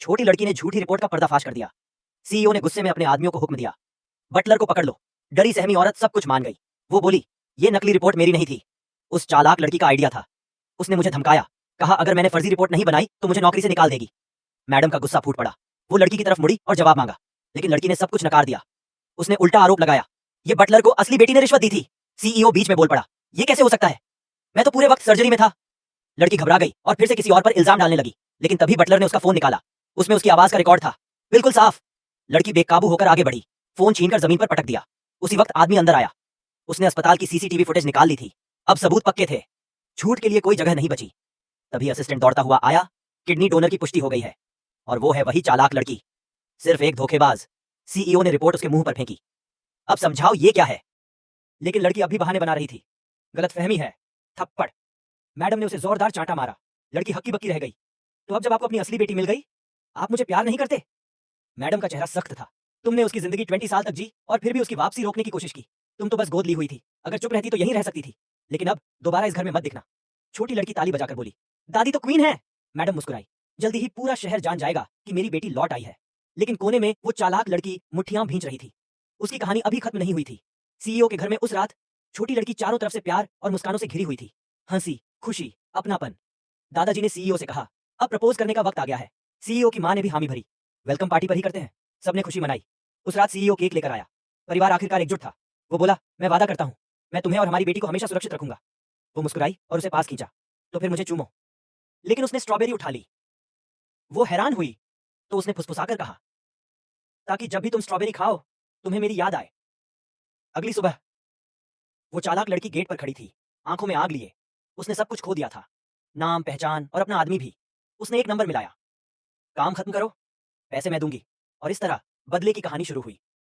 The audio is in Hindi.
छोटी लड़की ने झूठी रिपोर्ट का पर्दाफाश कर दिया। सीईओ ने गुस्से में अपने आदमियों को हुक्म दिया, बटलर को पकड़ लो। डरी सहमी औरत सब कुछ मान गई। वो बोली, ये नकली रिपोर्ट मेरी नहीं थी, उस चालाक लड़की का आइडिया था। उसने मुझे धमकाया, कहा अगर मैंने फर्जी रिपोर्ट नहीं बनाई तो मुझे नौकरी से निकाल देगी। मैडम का गुस्सा फूट पड़ा। वो लड़की की तरफ मुड़ी और जवाब मांगा, लेकिन लड़की ने सब कुछ नकार दिया। उसने उल्टा आरोप लगाया, ये बटलर को असली बेटी ने रिश्वत दी थी। सीईओ बीच में बोल पड़ा, ये कैसे हो सकता है, मैं तो पूरे वक्त सर्जरी में था। लड़की घबरा गई और फिर से किसी और पर इल्जाम डालने लगी, लेकिन तभी बटलर ने उसका फोन निकाला। उसमें उसकी आवाज का रिकॉर्ड था, बिल्कुल साफ। लड़की बेकाबू होकर आगे बढ़ी, फोन छीनकर जमीन पर पटक दिया। उसी वक्त आदमी अंदर आया। उसने अस्पताल की सीसीटीवी फुटेज निकाल ली थी। अब सबूत पक्के थे, झूठ के लिए कोई जगह नहीं बची। तभी असिस्टेंट दौड़ता हुआ आया, किडनी डोनर की पुष्टि हो गई है, और वो है वही चालाक लड़की, सिर्फ एक धोखेबाज। सीईओ ने रिपोर्ट उसके मुंह पर फेंकी। अब समझाओ ये क्या है। लेकिन लड़की अब भी बहाने बना रही थी। गलतफहमी है। थप्पड़। मैडम ने उसे जोरदार चांटा मारा। लड़की हक्की बक्की रह गई। तो अब जब आपको अपनी असली बेटी मिल गई, आप मुझे प्यार नहीं करते? मैडम का चेहरा सख्त था। तुमने उसकी जिंदगी 20 साल तक जी और फिर भी उसकी वापसी रोकने की कोशिश की। तुम तो बस गोद ली हुई थी, अगर चुप रहती तो यहीं रह सकती थी। लेकिन अब दोबारा इस घर में मत दिखना। छोटी लड़की ताली बजाकर बोली, दादी तो क्वीन है। मैडम मुस्कुराई, जल्दी ही पूरा शहर जान जाएगा कि मेरी बेटी लौट आई है। लेकिन कोने में वो चालाक लड़की मुट्ठियां भींच रही थी। उसकी कहानी अभी खत्म नहीं हुई थी। सीईओ के घर में उस रात छोटी लड़की चारों तरफ से प्यार और मुस्कानों से घिरी हुई थी। हंसी, खुशी, अपनापन। दादाजी ने सीईओ से कहा, अब प्रपोज करने का वक्त आ गया है। सीईओ की मां ने भी हामी भरी। वेलकम पार्टी पर ही करते हैं। सबने खुशी मनाई। उस रात सीईओ केक लेकर आया। परिवार आखिरकार एकजुट था। वो बोला, मैं वादा करता हूं, मैं तुम्हें और हमारी बेटी को हमेशा सुरक्षित रखूंगा। वो मुस्कुराई और उसे पास खींचा, तो फिर मुझे चूमो। लेकिन उसने स्ट्रॉबेरी उठा ली। वो हैरान हुई, तो उसने फुसफुसाकर कहा, ताकि जब भी तुम स्ट्रॉबेरी खाओ तुम्हें मेरी याद आए। अगली सुबह वो चालाक लड़की गेट पर खड़ी थी, आंखों में आग लिए। उसने सब कुछ खो दिया था, नाम, पहचान और अपना आदमी भी। उसने एक नंबर मिलाया, काम खत्म करो, पैसे मैं दूंगी। और इस तरह बदले की कहानी शुरू हुई।